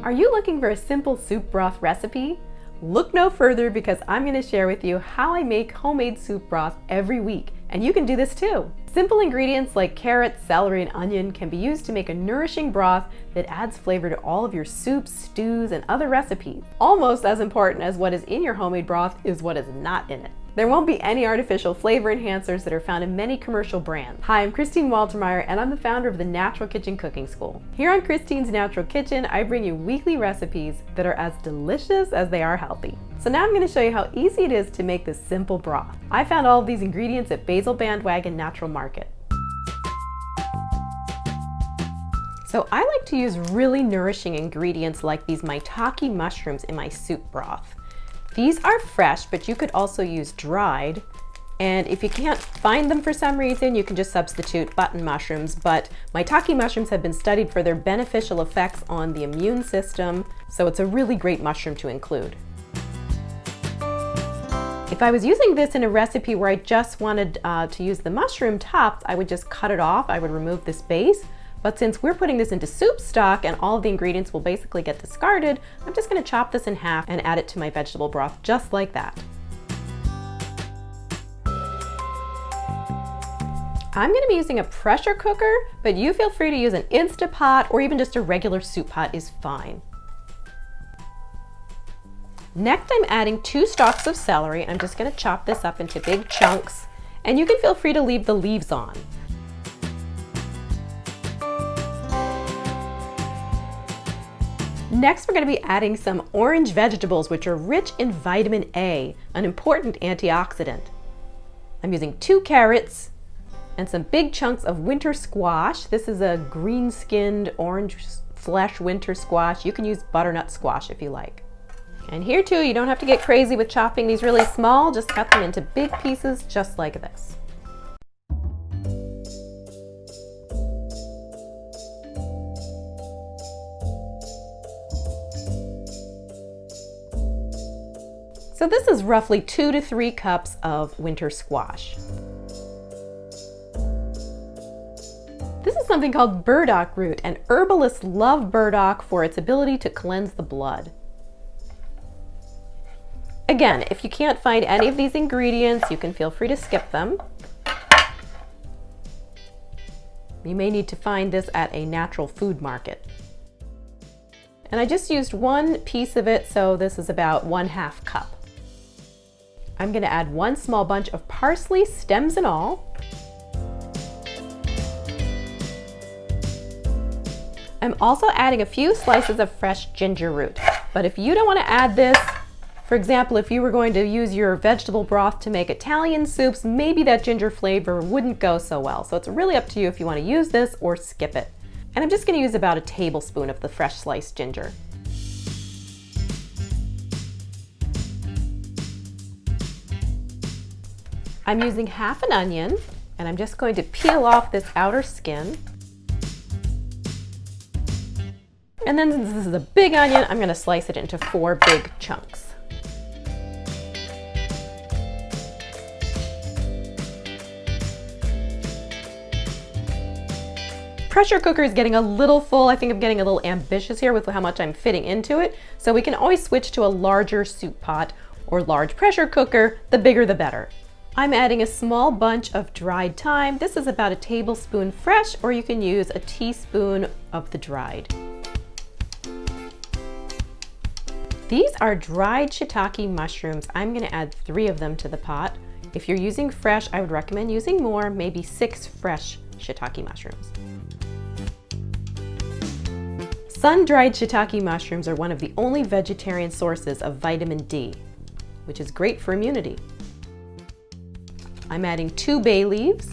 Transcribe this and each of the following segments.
Are you looking for a simple soup broth recipe? Look no further because I'm going to share with you how I make homemade soup broth every week, and you can do this too. Simple ingredients like carrots, celery, and onion can be used to make a nourishing broth that adds flavor to all of your soups, stews, and other recipes. Almost as important as what is in your homemade broth is what is not in it. There won't be any artificial flavor enhancers that are found in many commercial brands. Hi, I'm Christine Waltermeyer, and I'm the founder of the Natural Kitchen Cooking School. Here on Christine's Natural Kitchen, I bring you weekly recipes that are as delicious as they are healthy. So now I'm going to show you how easy it is to make this simple broth. I found all of these ingredients at Basil Bandwagon Natural Market. So I like to use really nourishing ingredients like these maitake mushrooms in my soup broth. These are fresh, but you could also use dried. And if you can't find them for some reason, you can just substitute button mushrooms. But maitake mushrooms have been studied for their beneficial effects on the immune system, so it's a really great mushroom to include. If I was using this in a recipe where I just wanted to use the mushroom tops, I would just cut it off. I would remove this base. But since we're putting this into soup stock and all of the ingredients will basically get discarded, I'm just going to chop this in half and add it to my vegetable broth just like that. I'm going to be using a pressure cooker, but you feel free to use an Instapot or even just a regular soup pot is fine. Next, I'm adding 2 stalks of celery. I'm just going to chop this up into big chunks, and you can feel free to leave the leaves on. Next, we're going to be adding some orange vegetables, which are rich in vitamin A, an important antioxidant. I'm using 2 carrots and some big chunks of winter squash. This is a green-skinned orange flesh winter squash. You can use butternut squash if you like. And here too, you don't have to get crazy with chopping these really small. Just cut them into big pieces just like this. So this is roughly 2 to 3 cups of winter squash. This is something called burdock root, and herbalists love burdock for its ability to cleanse the blood. Again, if you can't find any of these ingredients, you can feel free to skip them. You may need to find this at a natural food market. And I just used 1 piece of it, so this is about 1/2 cup. I'm going to add 1 small bunch of parsley, stems and all. I'm also adding a few slices of fresh ginger root. But if you don't want to add this, for example, if you were going to use your vegetable broth to make Italian soups, maybe that ginger flavor wouldn't go so well. So it's really up to you if you want to use this or skip it. And I'm just going to use about a tablespoon of the fresh sliced ginger. I'm using half an onion, and I'm just going to peel off this outer skin. And then since this is a big onion, I'm going to slice it into 4 big chunks. Pressure cooker is getting a little full. I think I'm getting a little ambitious here with how much I'm fitting into it. So we can always switch to a larger soup pot or large pressure cooker. The bigger the better. I'm adding a small bunch of dried thyme. This is about a tablespoon fresh, or you can use a teaspoon of the dried. These are dried shiitake mushrooms. I'm going to add 3 of them to the pot. If you're using fresh, I would recommend using more, maybe 6 fresh shiitake mushrooms. Sun-dried shiitake mushrooms are one of the only vegetarian sources of vitamin D, which is great for immunity. I'm adding 2 bay leaves.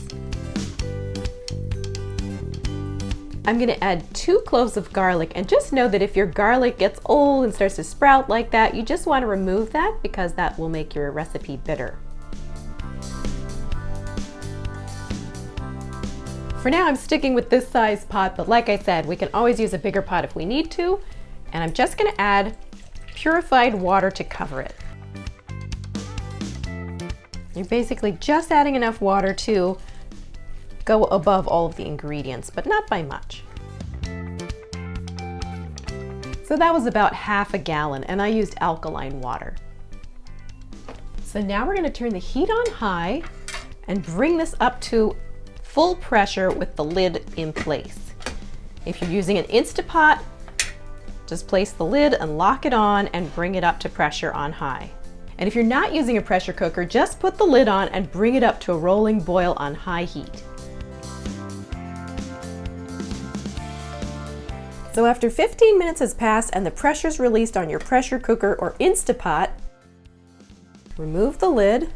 I'm going to add 2 cloves of garlic, and just know that if your garlic gets old and starts to sprout like that, you just want to remove that because that will make your recipe bitter. For now, I'm sticking with this size pot, but like I said, we can always use a bigger pot if we need to. And I'm just going to add purified water to cover it. You're basically just adding enough water to go above all of the ingredients, but not by much. So that was about half a gallon, and I used alkaline water. So now we're going to turn the heat on high and bring this up to full pressure with the lid in place. If you're using an Instapot, just place the lid and lock it on and bring it up to pressure on high. And if you're not using a pressure cooker, just put the lid on and bring it up to a rolling boil on high heat. So after 15 minutes has passed and the pressure's released on your pressure cooker or Instapot, remove the lid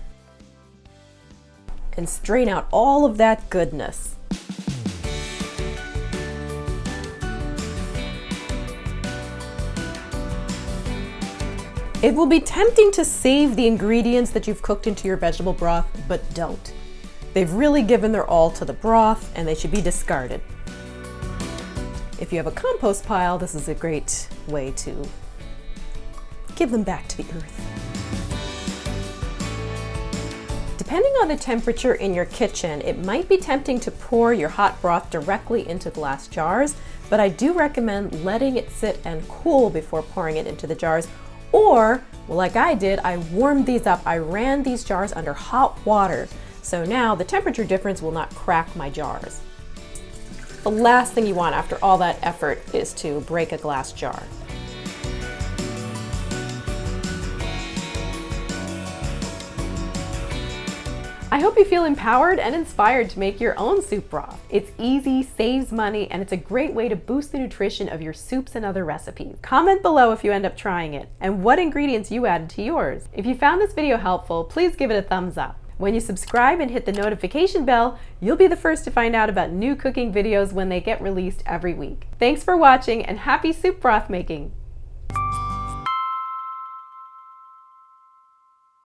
and strain out all of that goodness. It will be tempting to save the ingredients that you've cooked into your vegetable broth, but don't. They've really given their all to the broth and they should be discarded. If you have a compost pile, this is a great way to give them back to the earth. Depending on the temperature in your kitchen, it might be tempting to pour your hot broth directly into glass jars, but I do recommend letting it sit and cool before pouring it into the jars. Or, well, like I did, I warmed these up. I ran these jars under hot water. So now the temperature difference will not crack my jars. The last thing you want after all that effort is to break a glass jar. I hope you feel empowered and inspired to make your own soup broth. It's easy, saves money, and it's a great way to boost the nutrition of your soups and other recipes. Comment below if you end up trying it and what ingredients you added to yours. If you found this video helpful, please give it a thumbs up. When you subscribe and hit the notification bell, you'll be the first to find out about new cooking videos when they get released every week. Thanks for watching and happy soup broth making!